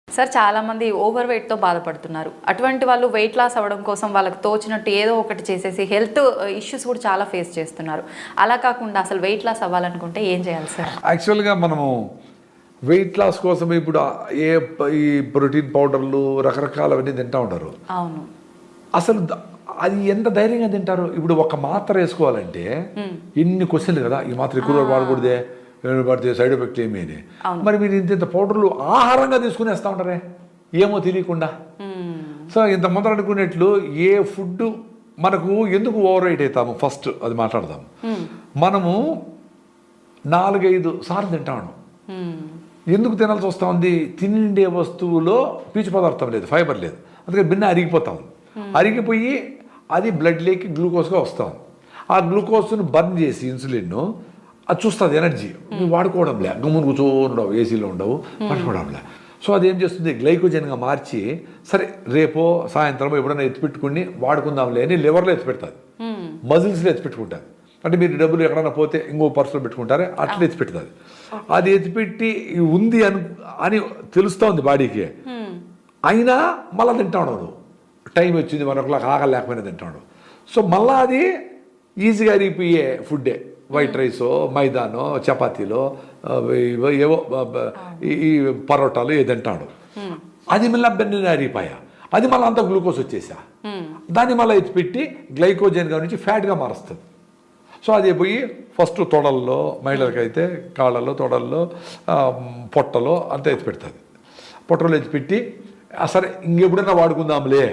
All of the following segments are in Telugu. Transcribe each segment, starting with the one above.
సార్ చాలామంది ఓవర్ వెయిట్తో బాధపడుతున్నారు. అటువంటి వాళ్ళు వెయిట్ లాస్ అవ్వడం కోసం వాళ్ళకి తోచినట్టు ఏదో ఒకటి చేసేసి హెల్త్ ఇష్యూస్ కూడా చాలా ఫేస్ చేస్తున్నారు. అలా కాకుండా అసలు వెయిట్ లాస్ అవ్వాలనుకుంటే ఏం చేయాలి సార్? యాక్చువల్గా మనము వెయిట్ లాస్ కోసం ఇప్పుడు ఈ ప్రోటీన్ పౌడర్లు రకరకాలవన్నీ తింటూ ఉంటారు. అవును, అసలు అది ఎంత ధైర్యంగా తింటారు? ఇప్పుడు ఒక మాత్ర వేసుకోవాలంటే ఎన్ని క్వశ్చన్లు కదా, ఈ మాత్ర ఎక్కువ వాడకూడదే, పడితే సైడ్ ఎఫెక్ట్ ఏమీ అని. మరి మీరు ఇంత పౌడర్లు ఆహారంగా తీసుకునేస్తూ ఉంటారే ఏమో తెలియకుండా. సో ఇంత ముందర అనుకునేట్లు ఏ ఫుడ్ మనకు ఎందుకు ఓవర్ వెయిట్ అవుతాము ఫస్ట్ అది మాట్లాడదాం. మనము 4-5 సార్లు తింటాము. ఎందుకు తినాల్సి వస్తూ ఉంది? తిండే వస్తువులో పీచు పదార్థం లేదు, ఫైబర్ లేదు, అందుకని భిన్న అరిగిపోతా ఉంది. అరిగిపోయి అది బ్లడ్లోకి గ్లూకోజ్గా వస్తాం. ఆ గ్లూకోజ్ను బర్న్ చేసి ఇన్సులిన్ అది చూస్తుంది ఎనర్జీ. నువ్వు వాడుకోవడంలే, గమ్మును కూర్చోండవు, ఏసీలో ఉండవు, పట్టుకోవడంలే. సో అది ఏం చేస్తుంది, గ్లైకోజన్గా మార్చి సరే రేపో సాయంత్రం ఎప్పుడైనా ఎత్తిపెట్టుకుని వాడుకుందాంలే అని లివర్లో ఎత్తిపెడుతుంది, మజిల్స్లో ఎత్తిపెట్టుకుంటుంది. అంటే మీరు డబ్బులు ఎక్కడైనా పోతే ఇంకో పర్సులో పెట్టుకుంటారే అట్లా ఎత్తిపెడుతుంది. అది ఎత్తిపెట్టి ఉంది అని తెలుస్తోంది బాడీకి. అయినా మళ్ళీ తింటాడు, టైం వచ్చింది మరొకలా ఆకలి లేకపోయినా తింటాడు. సో మళ్ళీ అది ఈజీగా అరిగిపోయే ఫుడ్డే, వైట్ రైసో మైదానో చపాతీలో ఏవో ఈ పరోటాలు ఏ తింటాడు. అది మళ్ళీ బెన్న అరిగిపోయా, అది మళ్ళీ అంత గ్లూకోజ్ వచ్చేసా, దాన్ని మళ్ళీ ఎత్తిపెట్టి గ్లైకోజన్గా నుంచి ఫ్యాట్గా మారుస్తుంది. సో అది పోయి ఫస్ట్ తొడల్లో, మహిళలకైతే కాళ్ళలో, తొడల్లో, పొట్టలో అంతా ఎత్తిపెడుతుంది. పొట్టలో ఎత్తిపెట్టి సరే ఇంకెప్పుడైనా వాడుకుందాంలే,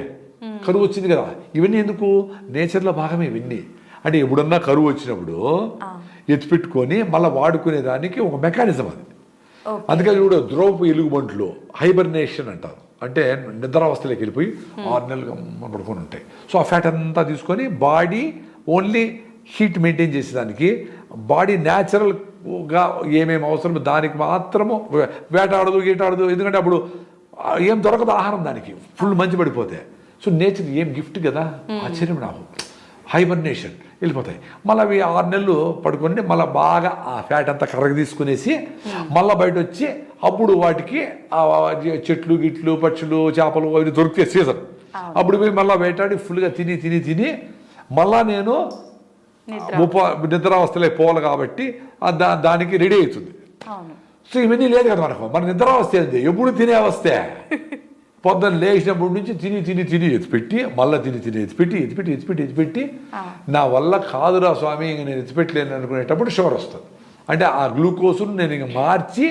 కరువు వచ్చింది కదా. ఇవన్నీ ఎందుకు, నేచర్లో భాగమే ఇవన్నీ. అంటే ఎప్పుడన్నా కరువు వచ్చినప్పుడు ఎత్తిపెట్టుకొని మళ్ళీ వాడుకునేదానికి ఒక మెకానిజం అది. అందుకని కూడా ద్రవపు ఎలుగుబంట్లు హైబర్నేషన్ అంటారు. అంటే నిద్రావస్థలోకి వెళ్ళిపోయి 6 నెలలు పడుకొని ఉంటాయి. సో ఆ ఫ్యాట్ అంతా తీసుకొని బాడీ ఓన్లీ హీట్ మెయింటైన్ చేసేదానికి, బాడీ న్యాచురల్గా ఏమేమి అవసరమో దానికి మాత్రము వేటాడదు గీటాడదు. ఎందుకంటే అప్పుడు ఏం దొరకదు ఆహారం దానికి, ఫుల్ మంచి పడిపోతే. సో నేచర్ ఏం గిఫ్ట్ కదా, ఆశ్చర్యం నాకు. హైబర్నేషన్ వెళ్ళిపోతాయి. మళ్ళీ అవి 6 నెలలు పడుకొని మళ్ళీ బాగా ఆ ఫ్యాట్ అంతా కర్రగా తీసుకునేసి మళ్ళీ బయట వచ్చి అప్పుడు వాటికి చెట్లు గిట్లు పక్షులు చేపలు అవి దొరికితే సీజన్, అప్పుడు పోయి మళ్ళీ వేటాడి ఫుల్గా తిని తిని తిని మళ్ళా నేను నిద్రావస్థలే పోవాలి కాబట్టి దానికి రెడీ అవుతుంది. సో ఇవన్నీ లేదు కదా మనకు. మన నిద్రావస్థ ఏంది, ఎప్పుడు తినే అవస్థే. పొద్దున్న లేచినప్పటి నుంచి తిని తిని తిని ఎత్తిపెట్టి మళ్ళీ తిని తిని ఎత్తిపెట్టి నా వల్ల కాదురా స్వామి ఇంక నేను ఎత్తిపెట్టలేను అనుకునేటప్పుడు షుగర్ వస్తుంది. అంటే ఆ గ్లూకోజ్ను నేను ఇంక మార్చి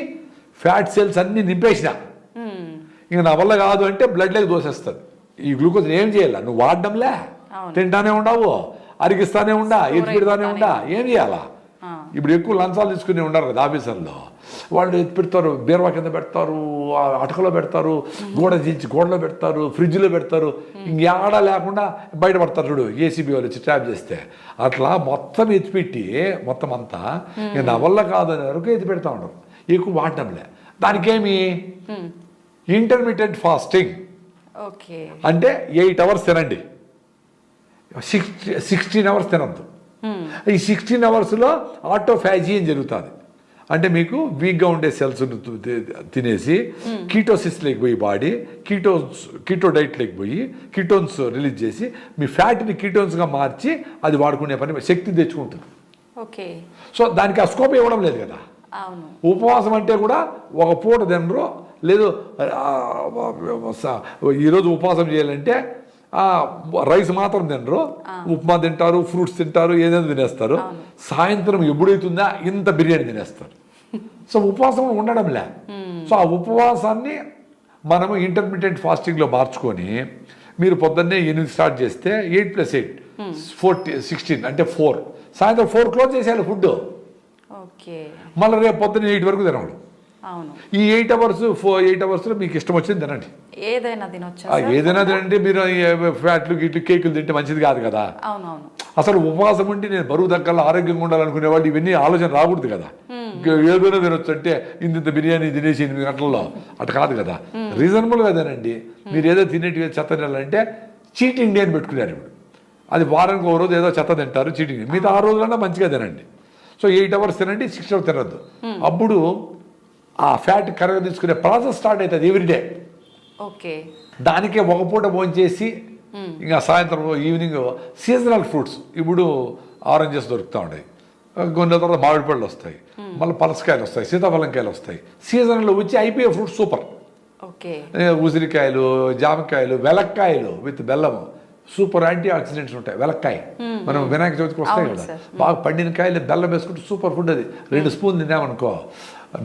ఫ్యాట్ సెల్స్ అన్నీ నింపేసిన, ఇంక నా వల్ల కాదు అంటే బ్లడ్లోకి దోసేస్తుంది. ఈ గ్లూకోజ్ ఏం చేయాల, నువ్వు వాడడంలే, తింటానే ఉండవు, అరిగిస్తానే ఉండా, ఎత్తిపెడతానే ఉండా, ఏం చేయాలా? ఇప్పుడు ఎక్కువ లంచాలు తీసుకుని ఉండరు కదా ఆఫీసర్లో, వాళ్ళు ఎత్తి పెడతారు, బీరువా కింద పెడతారు, అటకలో పెడతారు, గోడ దించి గోడలో పెడతారు, ఫ్రిడ్జ్లో పెడతారు, ఇంకేడా లేకుండా బయటపడతారు. చూడు ఏసీబీ వాళ్ళు వచ్చి ట్రాప్ చేస్తే అట్లా మొత్తం ఎత్తిపెట్టి మొత్తం అంతా నా వల్ల కాదు అనే వరకు ఎత్తి పెడతా ఉండరు, ఎక్కువ వాడడంలే. దానికేమి ఇంటర్మీడియట్ ఫాస్టింగ్ అంటే 8 అవర్స్ తినండి, 16 అవర్స్ తినద్దు. ఈ 16 అవర్స్లో ఆటోఫాజీ అని జరుగుతుంది. అంటే మీకు వీక్గా ఉండే సెల్స్ తినేసి కీటోసిస్లోకి పోయి బాడీ కీటో డైట్లోకి పోయి కీటోన్స్ రిలీజ్ చేసి మీ ఫ్యాట్ని కీటోన్స్గా మార్చి అది వాడుకునే పని శక్తి తెచ్చుకుంటుంది. ఓకే. సో దానికి ఆ స్కోప్ ఇవ్వడం లేదు కదా. ఉపవాసం అంటే కూడా ఒక పూట తినరు, లేదు ఈరోజు ఉపవాసం చేయాలంటే రైస్ మాత్రం తినరు, ఉప్మా తింటారు, ఫ్రూట్స్ తింటారు, ఏదైనా తినేస్తారు. సాయంత్రం ఎప్పుడైతుందా ఇంత బిర్యానీ తినేస్తారు. సో ఉపవాసం ఉండడంలే. సో ఆ ఉపవాసాన్ని మనము ఇంటర్మీడియట్ ఫాస్టింగ్లో మార్చుకొని మీరు పొద్దున్నే 8 స్టార్ట్ చేస్తే 8 + 8 16 అంటే 4, సాయంత్రం 4 క్లోజ్ చేసేయాలి ఫుడ్. మళ్ళీ రేపు పొద్దున్న 8 వరకు తినడు. ఈ 8 అవర్స్లో మీకు ఇష్టం వచ్చింది తినండి, ఏదైనా తినండి. మీరు ఫ్యాట్లు గిట్లు కేకులు తింటే మంచిది కాదు కదా. అసలు ఉపవాసం ఉండి నేను బరువు తగ్గాలి ఆరోగ్యంగా ఉండాలనుకునే వాళ్ళు ఇవన్నీ ఆలోచన రాకూడదు కదా. ఏదైనా తినొచ్చు అంటే ఇంత బిర్యానీ తినేసి 8 గంటల్లో అటు కాదు కదా. రీజనబుల్గా తినండి. మీరు ఏదో తినేటివి చెత్త తినాలంటే చీటింగ్ డే అని పెట్టుకున్నారు. ఇప్పుడు అది వారానికి ఒక రోజు ఏదో చెత్త తింటారు, చీటింగ్. మిగతా 6 రోజులన్నా మంచిగా తినండి. సో 8 అవర్స్ తినండి, 6 అవర్స్ తినద్దు. అప్పుడు ఆ ఫ్యాట్ కరగ తీసుకునే ప్రాసెస్ స్టార్ట్ అవుతుంది ఎవ్రీడే. ఓకే. దానికే ఒక పూట భోంచేసి ఇంకా సాయంత్రం ఈవినింగ్ సీజనల్ ఫ్రూట్స్, ఇప్పుడు ఆరెంజెస్ దొరుకుతూ ఉంటాయి, కొన్ని తర్వాత మామిడి పళ్ళు వస్తాయి, మళ్ళీ పలసకాయలు వస్తాయి, సీతాఫలంకాయలు వస్తాయి, సీజన్లో వచ్చి అయిపోయే ఫ్రూట్స్ సూపర్. ఓకే. ఉసిరికాయలు, జామకాయలు, వెలక్కాయలు విత్ బెల్లము, సూపర్ యాంటీ ఆక్సిడెంట్స్ ఉంటాయి. వెలక్కాయ మనం వినాయక చవితికి వస్తాయి కదా, బాగా పండిన కాయలు బెల్లం వేసుకుంటే సూపర్ ఫుడ్ అది. 2 స్పూన్లు తిన్నామనుకో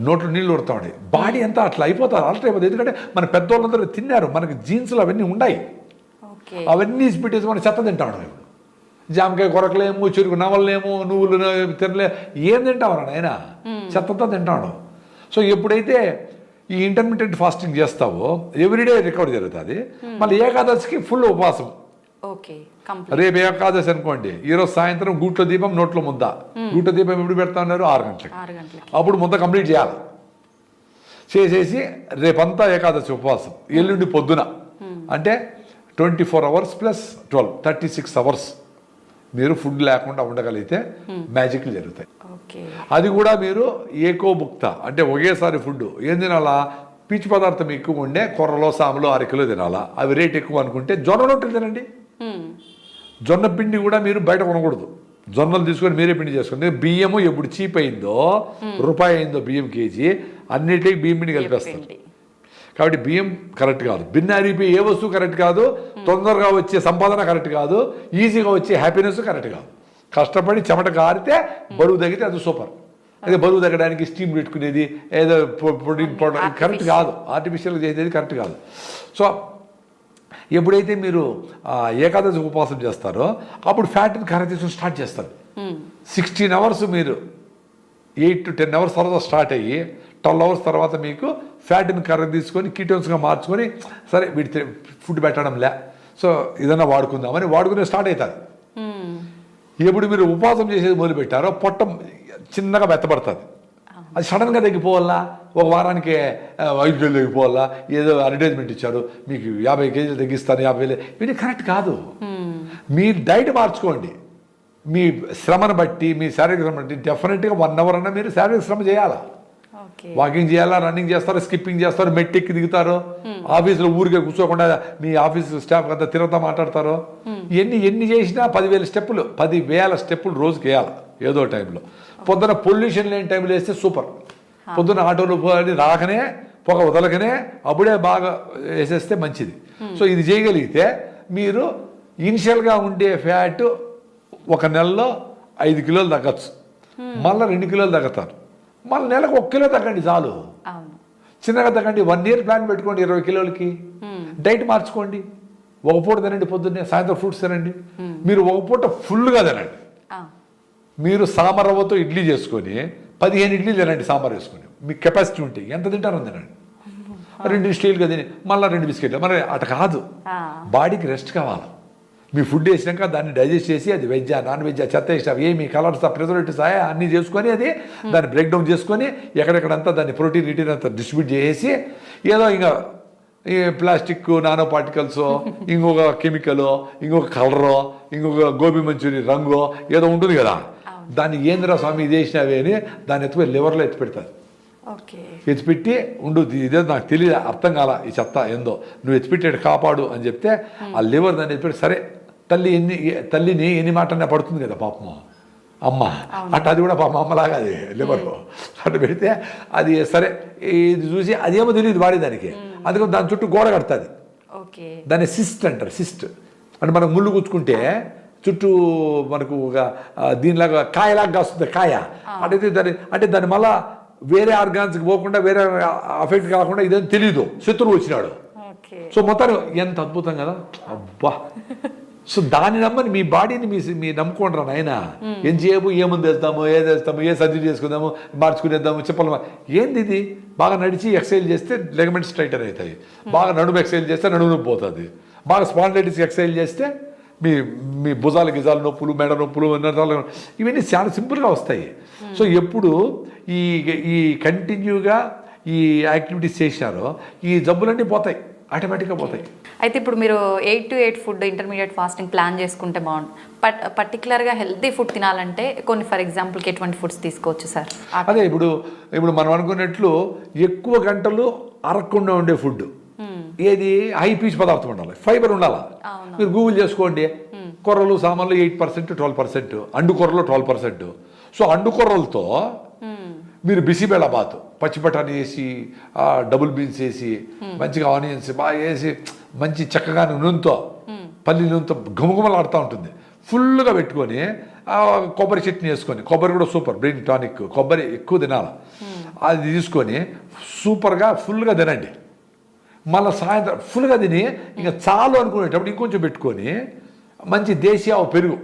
నోట్లో నీళ్ళు ఉడతా ఉండే, బాడీ అంతా అట్లా అయిపోతుంది, అల్టర్ అయిపోతుంది. ఎందుకంటే మన పెద్దవాళ్ళందరూ తిన్నారు, మనకి జీన్స్లో అవన్నీ ఉన్నాయి, అవన్నీ పెట్టేసి మనం చెత్త తింటాం. ఇప్పుడు జామకాయ కొరకలేము, చెరుకు నవలలేము, నువ్వులు తినలే, ఏం తింటావు నాయన, చెత్తతో తింటాడు. సో ఎప్పుడైతే ఈ ఇంటర్మీడియట్ ఫాస్టింగ్ చేస్తావో ఎవ్రీడే రికవర్ జరుగుతుంది. మళ్ళీ ఏకాదశికి ఫుల్ ఉపవాసం. రేపు ఏకాదశి అనుకోండి, ఈరోజు సాయంత్రం గూట్లో దీపం నోట్లో ముద్ద. గూట్లో దీపం ఎప్పుడు పెడతా ఉన్నారు? 6 గంటలకి. అప్పుడు ముద్ద కంప్లీట్ చేయాలి. చేసేసి రేపంతా ఏకాదశి ఉపవాసం. ఎల్లుండి పొద్దున అంటే 24 అవర్స్ ప్లస్ 12 36 అవర్స్ మీరు ఫుడ్ లేకుండా ఉండగలిగితే మ్యాజిక్లు జరుగుతాయి. అది కూడా మీరు ఏకోభుక్త అంటే ఒకేసారి ఫుడ్ ఏం తినాలా? పీచు పదార్థం ఎక్కువ ఉండే కొర్రలో, సాములో 1/2 కిలో తినాలా. అవి రేట్ ఎక్కువ అనుకుంటే జొన్న రొట్టెలు తినండి. జొన్న పిండి కూడా మీరు బయట కొనకూడదు, జొన్నలు తీసుకొని మీరే పిండి చేసుకోండి. బియ్యము ఎప్పుడు చీప్ అయిందో, రూపాయి అయిందో బియ్యం కేజీ, అన్నిటికీ బియ్యం పిండి కలిపేస్తారు. కాబట్టి బియ్యం కరెక్ట్ కాదు, బిన్నారిపోయి ఏ వస్తువు కరెక్ట్ కాదు, తొందరగా వచ్చే సంపాదన కరెక్ట్ కాదు, ఈజీగా వచ్చే హ్యాపీనెస్ కరెక్ట్ కాదు. కష్టపడి చెమట కారితే బరువు తగ్గితే అది సూపర్. అదే బరువు తగ్గడానికి స్టీమ్ పెట్టుకునేది, ఏదో ప్రోటీన్ పౌడర్ కరెక్ట్ కాదు, ఆర్టిఫిషియల్గా చేసేది కరెక్ట్ కాదు. సో ఎప్పుడైతే మీరు ఏకాదశి ఉపవాసం చేస్తారో అప్పుడు ఫ్యాట్ని కరగతీసుకుని స్టార్ట్ చేస్తారు. 16 అవర్స్ మీరు 8 to 10 అవర్స్ తర్వాత స్టార్ట్ అయ్యి 12 అవర్స్ తర్వాత మీకు ఫ్యాట్ని కర్ర తీసుకొని కీటోన్స్గా మార్చుకొని, సరే వీటి ఫుడ్ పెట్టడంలే, సో ఏదైనా వాడుకుందామని వాడుకునే స్టార్ట్ అవుతుంది. ఎప్పుడు మీరు ఉపవాసం చేసేది మొదలు పెట్టారో పొట్ట చిన్నగా మెత్తపడుతుంది. అది సడన్గా తగ్గిపోవాలా, ఒక వారానికి 5 కిలోలు తగ్గిపోవాలా, ఏదో అడ్వర్టైజ్మెంట్ ఇచ్చారు మీకు 50 కేజీలు తగ్గిస్తాను 50,000, ఇవన్నీ కరెక్ట్ కాదు. మీ డైట్ మార్చుకోండి, మీ శ్రమను బట్టి, మీ శారీరక శ్రమ బట్టి డెఫినెట్గా 1 అవర్ అన్నా మీరు శారీరక శ్రమ చేయాలా. వాకింగ్ చేయాలా, రన్నింగ్ చేస్తారు, స్కిప్పింగ్ చేస్తారు, మెట్టెక్కి దిగుతారు, ఆఫీసులో ఊరికే కూర్చోకుండా మీ ఆఫీస్ స్టాఫ్ అంతా తిరుగుతా మాట్లాడతారు. ఎన్ని చేసినా 10,000 స్టెప్పులు 10,000 స్టెప్పులు రోజుకి వేయాలి ఏదో టైంలో. పొద్దున పొల్యూషన్ లేని టైంలో వేస్తే సూపర్. పొద్దున ఆటోలు రాకనే పొగ వదలకనే అప్పుడే బాగా వేసేస్తే మంచిది. సో ఇది చేయగలిగితే మీరు ఇనిషియల్గా ఉండే ఫ్యాట్ 1 నెలలో 5 కిలోలు తగ్గచ్చు, మళ్ళీ 2 కిలోలు తగ్గుతారు, మళ్ళీ నెలకు 1 కిలో తగ్గండి చాలు. చిన్నగా తగ్గండి. 1 ఇయర్ ప్లాన్ పెట్టుకోండి 20 కిలోలకి. డైట్ మార్చుకోండి. ఒక పూట తినండి, పొద్దున్నే సాయంత్రం ఫ్రూట్స్ తినండి. మీరు ఒక పూట ఫుల్గా తినండి. మీరు సాంబార్ రవ్వతో ఇడ్లీ చేసుకొని 15 ఇడ్లీ తినండి సాంబార్ వేసుకొని, మీకు కెపాసిటీ ఉంటే ఎంత తింటారో తినండి. 2 స్టీల్గా తిని మళ్ళీ 2 బిస్కెట్లు. మరి అట కాదు, బాడీకి రెస్ట్ కావాలి. మీ ఫుడ్ వేసినాక దాన్ని డైజెస్ట్ చేసి అది వెజ్జా నాన్ వెజ్జా చెత్త వేసినా ఏమి కలర్స్ ప్రిజర్వేటివ్స్ అన్నీ చేసుకొని అది దాన్ని బ్రేక్ డౌన్ చేసుకొని ఎక్కడెక్కడంతా దాన్ని ప్రోటీన్ రిటీన్ అంతా డిస్ట్రిబ్యూట్ చేసి ఏదో ఇంకా ఈ ప్లాస్టిక్ నానో పార్టికల్స్, ఇంకొక కెమికల్, ఇంకొక కలరో, ఇంకొక గోబీ మంచూరి రంగు ఏదో ఉంటుంది కదా, దాన్ని ఏంద్రా స్వామి ఇది వేసినవి అని దాన్ని ఎత్తుకొని లివర్లో ఎత్తి పెడతారు. ఎత్తిపెట్టి ఉండు ఇదే నాకు తెలియదు, అర్థం కాల ఈ చెత్త ఏందో, నువ్వు ఎత్తిపెట్టాడు కాపాడు అని చెప్తే ఆ లివర్ దాన్ని ఎత్తిపెట్టి, సరే తల్లిని ఎన్ని మాటనే పడుతుంది కదా పాపము అమ్మ, అట్ట అది కూడా పాపం అమ్మలాగా అది లివర్లో అట్ట పెడితే అది సరే ఇది చూసి అదేమో తెలియదు వాడేదానికి, అందుకని దాని చుట్టూ గోడ కడుతుంది. దాన్ని సిస్ట్ అంటారు. సిస్ట్ అంటే మనకు ముళ్ళు గుచ్చుకుంటే చుట్టూ మనకు ఒక దీనిలాగా కాయలాగా వస్తుంది కాయ, అంటే దాన్ని మళ్ళా వేరే ఆర్గాన్స్కి పోకుండా వేరే అఫెక్ట్ కాకుండా ఇదేం తెలీదు, శత్రువు వచ్చినాడు. సో మొత్తం ఎంత అద్భుతం కదా, అబ్బా. సో దాన్ని నమ్మని మీ బాడీని మీ నమ్ముకుంటారా నాయన. ఎంతసేపు ఏముంది వేస్తాము, ఏది వేస్తాము, ఏ సర్జరీ చేసుకుందాము, మార్చుకునేద్దాము, చెప్పలేము. ఏంది ఇది? బాగా నడిచి ఎక్సర్సైజ్ చేస్తే లెగమెంట్స్ స్ట్రైటర్ అవుతాయి, బాగా నడుము ఎక్సర్సైజ్ చేస్తే నడుము నొప్పి పోతుంది, బాగా స్పాండిలైటిస్ ఎక్సర్సైజ్ చేస్తే మీ భుజాల గిజాల నొప్పులు, మెడ నొప్పులు, ఇవన్నీ చాలా సింపుల్గా వస్తాయి. సో ఎప్పుడు ఈ కంటిన్యూగా ఈ యాక్టివిటీస్ చేశారో ఈ జబ్బులన్నీ పోతాయి. ఆటోమేటిక్గా పోతాయి. అయితే ఇప్పుడు మీరు 8 to 8 food intermediate fasting plan చేసుకుంటే బాగుంటుంది. పర్టికులర్గా హెల్తీ ఫుడ్ తినాలంటే కొన్ని ఫర్ ఎగ్జాంపుల్కి ఎటువంటి ఫుడ్స్ తీసుకోవచ్చు సార్? అదే ఇప్పుడు మనం అనుకున్నట్లు ఎక్కువ గంటలు అరగకుండా ఉండే ఫుడ్ ఏది హై పీచ్ పదార్థం ఉండాలి, ఫైబర్ ఉండాలి. మీరు గూగుల్ చేసుకోండి, కొర్రలు సామాన్లు 8% 12%, అండు కొర్రలు 12%. సో అండు కొర్రలతో మీరు బిసిబేళ బాత్, పచ్చి బఠానీ వేసి డబుల్ బీన్స్ వేసి మంచిగా ఆనియన్స్ బాగా వేసి మంచి చక్కగా నూనెతో పల్లి నూనెతో ఘుమఘుమలాడుతూ ఉంటుంది ఫుల్గా పెట్టుకొని కొబ్బరి చట్నీ వేసుకొని, కొబ్బరి కూడా సూపర్ బ్రెయిన్ టానిక్, కొబ్బరి ఎక్కువ తినాలి. అది తీసుకొని సూపర్గా ఫుల్గా తినండి. మళ్ళీ సాయంత్రం ఫుల్గా తిని ఇంకా చాలు అనుకునేటప్పుడు ఇంకొంచెం పెట్టుకొని మంచి దేశీయ పెరుగు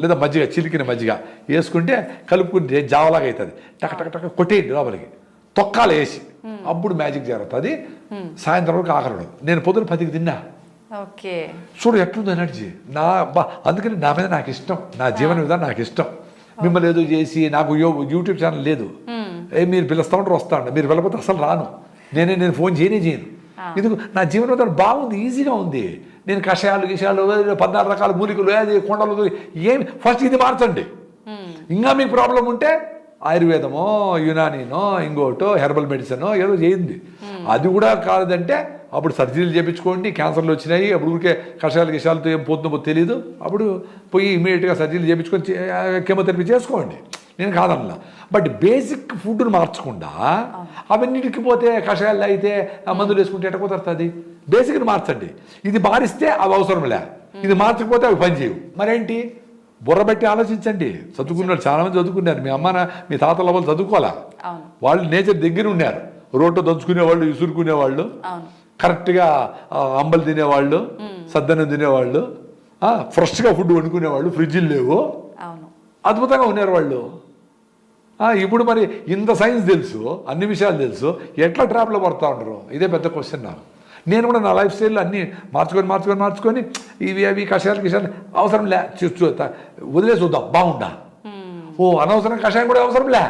లేదా మజ్జిగ, చిలికిన మజ్జిగ వేసుకుంటే కలుపుకుంటే జావలాగా అవుతుంది. టక టక టక కొట్టేయండి లోపలికి, తొక్కాలు వేసి, అప్పుడు మ్యాజిక్ జరుగుతుంది. సాయంత్రం వరకు ఆఖరు. నేను పొద్దున 10కి తిన్నా. ఓకే, చూడు ఎట్లుంది ఎనర్జీ అందుకని నా మీద నాకు ఇష్టం, నా జీవన విధానం నాకు ఇష్టం. మిమ్మల్ని ఏదో చేసి నాకు యూట్యూబ్ ఛానల్ లేదు, మీరు పిలుస్తూ ఉంటారు వస్తా ఉంటారు, మీరు వెళ్ళకపోతే అసలు రాను. నేను ఫోన్ చేయను. ఇది నా జీవన విధానం బాగుంది, ఈజీగా ఉంది. నేను కషాయాలు 14 రకాల మూలికలు అది కొండలు ఏమి ఫస్ట్ ఇది మార్చండి. ఇంకా మీకు ప్రాబ్లం ఉంటే ఆయుర్వేదమో యునానీనో ఇంకోటో హెర్బల్ మెడిసినో ఏదో చేయండి. అది కూడా కాదంటే అప్పుడు సర్జరీలు చేయించుకోండి. క్యాన్సర్లు వచ్చినాయి, అప్పుడు ఊరికే కషాయాలతో ఏం పోతుందో తెలియదు, అప్పుడు పోయి ఇమీడియట్గా సర్జరీలు చేయించుకొని కెమోథెరపీ చేసుకోండి. నేను కాదన్నా, బట్ బేసిక్ ఫుడ్ను మార్చకుండా అవన్నిటికి పోతే కషాయాలు అయితే మందులు వేసుకుంటే ఎట్ట కుదరుతుంది? బేసిక్ని మార్చండి. ఇది మారిస్తే అవి అవసరం లే, ఇది మార్చకపోతే అవి పనిచేయవు. మరేంటి? బుర్ర బట్టి ఆలోచించండి. చదువుకున్నారు, చాలామంది చదువుకున్నారు. మీ అమ్మ మీ తాతల వాళ్ళు చదువుకోవాలా, వాళ్ళు నేచర్ దగ్గర ఉన్నారు. రోడ్డు దంచుకునేవాళ్ళు, ఇసురుకునేవాళ్ళు, కరెక్ట్గా అంబలు తినేవాళ్ళు, సద్దన్నం తినేవాళ్ళు, ఫ్రెష్గా ఫుడ్ వండుకునేవాళ్ళు, ఫ్రిడ్జ్లు లేవు, అద్భుతంగా ఉన్నారు వాళ్ళు. ఇప్పుడు మరి ఇంత సైన్స్ తెలుసు, అన్ని విషయాలు తెలుసు, ఎట్లా ట్రాప్లో పడుతూ ఉంటారు? ఇదే పెద్ద క్వశ్చన్ నాకు. నేను కూడా నా లైఫ్ స్టైల్లో అన్నీ మార్చుకొని ఇవి అవి కషాయాలు అవసరం లే, వదిలేసి చూద్దాం బాగుండా. అనవసరం కషాయం కూడా అవసరం లే.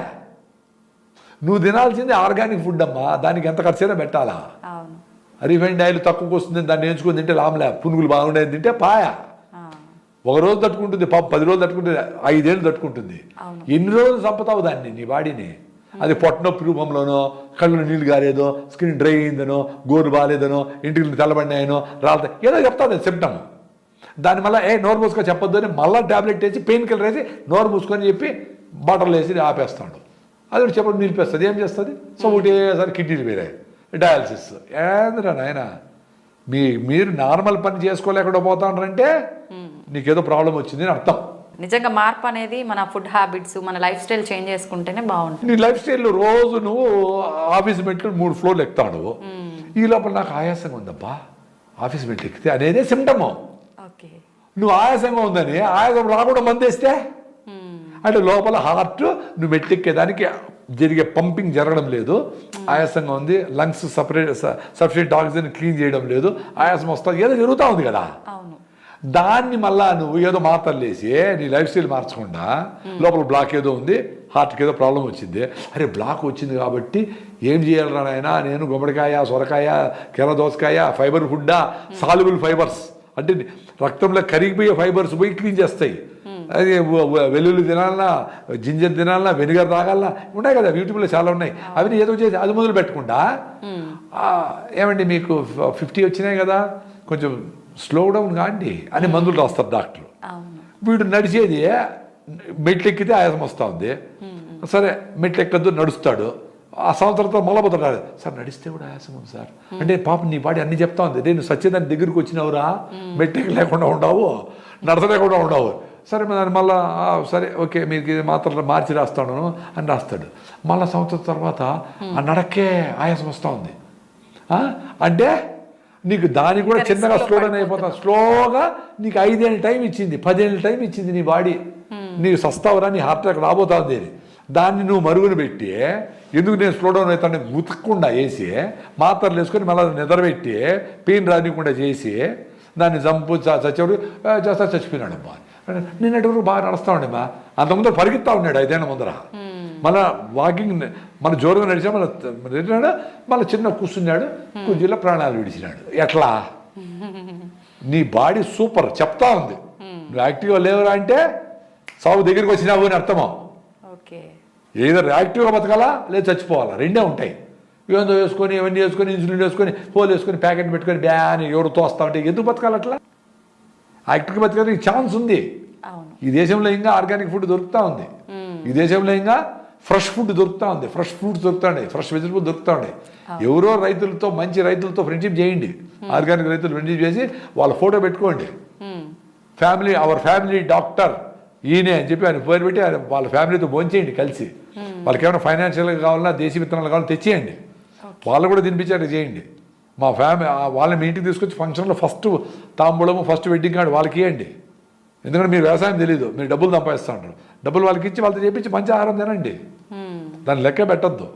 నువ్వు తినాల్సింది ఆర్గానిక్ ఫుడ్ అమ్మా, దానికి ఎంత ఖర్చైనా పెట్టాలా? రిఫైండ్ ఆయిల్ తక్కువకి వస్తుంది, దాన్ని ఎంచుకొని తింటే లాభంలే. పునుగులు బాగుండేది తింటే పాయా. ఒక రోజు తట్టుకుంటుంది, 10 రోజులు తట్టుకుంటుంది, 5 ఏళ్ళు తట్టుకుంటుంది. ఎన్ని రోజులు చంపుతావు దాన్ని, నీ బాడీని? అది పొట్టనొప్పి రూపంలోనో, కళ్ళు నీళ్ళు గారేదో, స్కిన్ డ్రై అయిందనో, గోరు బాగాలేదనో, ఇంటికి తెల్లబడినాయనో, రాలతో ఏదో చెప్తాను సిమ్టమ్. దాని మళ్ళీ నోరు మూసుకొని చెప్పొద్దు అని మళ్ళీ ట్యాబ్లెట్ వేసి పెయిన్ కిల్లర్ వేసి నోరు మూసుకొని చెప్పి బాటలు వేసి ఆపేస్తాడు. అది కూడా చెప్పడం నిలిపేస్తుంది. ఏం చేస్తుంది? సో ఒకటేసారి కిడ్నీలు వేరాయి, డయాలసిస్. ఏంద్రా నాయన, మీరు నార్మల్ పని చేసుకోలేకుండా పోతా ఉంటారంటే నీకేదో ప్రాబ్లం వచ్చింది అని అర్థం. నిజంగా మార్పు అనేది మన ఫుడ్ హ్యాబిట్స్, మన లైఫ్ స్టైల్ చేంజ్ చేసుకుంటేనే బాగుంటుంది. నీ లైఫ్ స్టైల్లో రోజు నువ్వు ఆఫీస్ మెట్లు 3 ఫ్లోర్లు ఎక్కుతాడు, ఈ లోపల నాకు ఆయాసంగా ఉందబ్బా ఆఫీస్ మెట్లు ఎక్కితే అనేదే సిమ్టము. నువ్వు ఆయాసంగా ఉందని ఆయాసం రాకుండా మందేస్తే అంటే లోపల హార్ట్ నువ్వు మెట్లెక్కేదానికి జరిగే పంపింగ్ జరగడం లేదు, ఆయాసంగా ఉంది, లంగ్స్ సఫిషియెంట్ ఆక్సిజన్ క్లీన్ చేయడం లేదు, ఆయాసం వస్తుంది, ఏదో జరుగుతూ ఉంది కదా. దాన్ని మళ్ళా నువ్వు ఏదో మాత్రలు వేసి నీ లైఫ్ స్టైల్ మార్చకుండా లోపల బ్లాక్ ఏదో ఉంది, హార్ట్కి ఏదో ప్రాబ్లం వచ్చింది, అరే బ్లాక్ వచ్చింది కాబట్టి ఏం చేయాలరా నాయనా, నేను గుమ్మడికాయ, సొరకాయ, కెర దోసకాయ, ఫైబర్ ఫుడ్డా, సాల్యుబుల్ ఫైబర్స్ అంటే రక్తంలో కరిగిపోయే ఫైబర్స్ పోయి క్లీన్ చేస్తాయి. అది వెల్లుల్లి తినాలన్నా, జింజర్ తినాలన్నా, వెనిగర్ తాగాలన్నా ఉన్నాయి కదా, యూట్యూబ్లో చాలా ఉన్నాయి. అవి ఏదో చేసి అది మొదలు పెట్టకుండా ఏమండి మీకు 50 వచ్చినాయి కదా, కొంచెం స్లో డౌన్ కాండి అని మందులు రాస్తారు డాక్టర్లు. వీడు నడిచేది మెట్లు ఎక్కితే ఆయాసం వస్తూ ఉంది, సరే మెట్లు ఎక్కద్దు నడుస్తాడు, ఆ సంవత్సరంతో మొదలుపోతాడు, సార్ నడిస్తే కూడా ఆయాసం ఉంది సార్ అంటే పాపం నీ బాడీ అన్ని చెప్తా ఉంది, నేను సత్యదాని దగ్గరికి వచ్చినవురా, మెట్లు లేకుండా ఉండవు, నడచలేకుండా ఉండవు, సరే దాన్ని మళ్ళీ సరే ఓకే మీకు ఇది మాత్రం మార్చి రాస్తాను అని రాస్తాడు. మళ్ళీ సంవత్సరం తర్వాత ఆ నడకే ఆయాసం వస్తూ ఉంది అంటే నీకు దానికి కూడా చిన్నగా స్లో డౌన్ అయిపోతావు. స్లోగా నీకు 5 ఏళ్ళ టైం ఇచ్చింది, 10 ఏళ్ళ టైం ఇచ్చింది నీ బాడీ, నీకు సస్తావరా, నీ హార్ట్ అటాక్ రాబోతుంది అని. దాన్ని నువ్వు మరుగున పెట్టి ఎందుకు నేను స్లో డౌన్ అవుతాను ఉతకకుండా వేసి మాత్రలు వేసుకొని మళ్ళీ నిద్రపెట్టి పెయిన్ రానికుండా చేసి దాన్ని చంపు చచ్చేవాడు చేస్తా చచ్చిపోయినాడమ్మా. నిన్నటి వరకు బాగా నడుస్తూ ఉండేమ్మా, అంతకుముందర పరిగెత్తా ఉన్నాడు 5 ఏళ్ళ ముందర, మళ్ళీ వాకింగ్ మన జోరుగా నడిచా మన తిరిగినాడు, మళ్ళీ చిన్న కూర్చున్నాడు, కుర్చీలో ప్రాణాలు విడిచినాడు. ఎట్లా? నీ బాడీ సూపర్ చెప్తా ఉంది, నువ్వు యాక్టివ్గా లేవురా అంటే సాగు దగ్గరికి వచ్చినావు అని అర్థమా. ఓకే, ఏదో యాక్టివ్గా బతకాలా లేదా చచ్చిపోవాలా, రెండే ఉంటాయి. ఏందో వేసుకొని ఇవన్నీ వేసుకొని ఇన్సులిన్ వేసుకొని పోలు వేసుకొని ప్యాకెట్ పెట్టుకొని బ్యాన్ ఎవరు తోస్తా ఉంటే ఎందుకు బతకాలి అట్లా? యాక్టివ్గా బతకడానికి ఛాన్స్ ఉంది. అవును. ఈ దేశంలో ఇంకా ఆర్గానిక్ ఫుడ్ దొరుకుతూ ఉంది, ఈ దేశంలో ఇంకా ఫ్రెష్ ఫుడ్ దొరుకుతూ ఉంది, ఫ్రెష్ ఫ్రూట్స్ దొరుకుతూ ఉన్నాయి, ఫ్రెష్ వెజిటబుల్ దొరుకుతూ ఉన్నాయి. ఎవరో రైతులతో మంచి రైతులతో ఫ్రెండ్షిప్ చేయండి, ఆర్గానిక్ రైతులు ఫ్రెండ్షిప్ చేసి వాళ్ళ ఫోటో పెట్టుకోండి. ఫ్యామిలీ అవర్ ఫ్యామిలీ డాక్టర్ ఈయనే అని చెప్పి ఆయన పేరు పెట్టి ఆయన వాళ్ళ ఫ్యామిలీతో భోంచేయండి కలిసి. వాళ్ళకి ఏమైనా ఫైనాన్షియల్గా కావాలన్నా దేశీ విత్తనాలు కావాలన్నా తెచ్చేయండి, వాళ్ళు కూడా తినిపించేట్టు చేయండి. మా వాళ్ళని మీ ఇంటికి తీసుకొచ్చి ఫంక్షన్లో ఫస్ట్ తాంబూలము ఫస్ట్ వెడ్డింగ్ కార్డు వాళ్ళకి ఇవ్వండి. ఎందుకంటే మీరు వ్యవసాయం తెలీదు, మీరు డబ్బులు సంపాదిస్తూ ఉంటారు, డబ్బులు వాళ్ళకి ఇచ్చి వాళ్ళతో చేపించి మంచి ఆహారం తినండి, దాన్ని లెక్క పెట్టద్దు.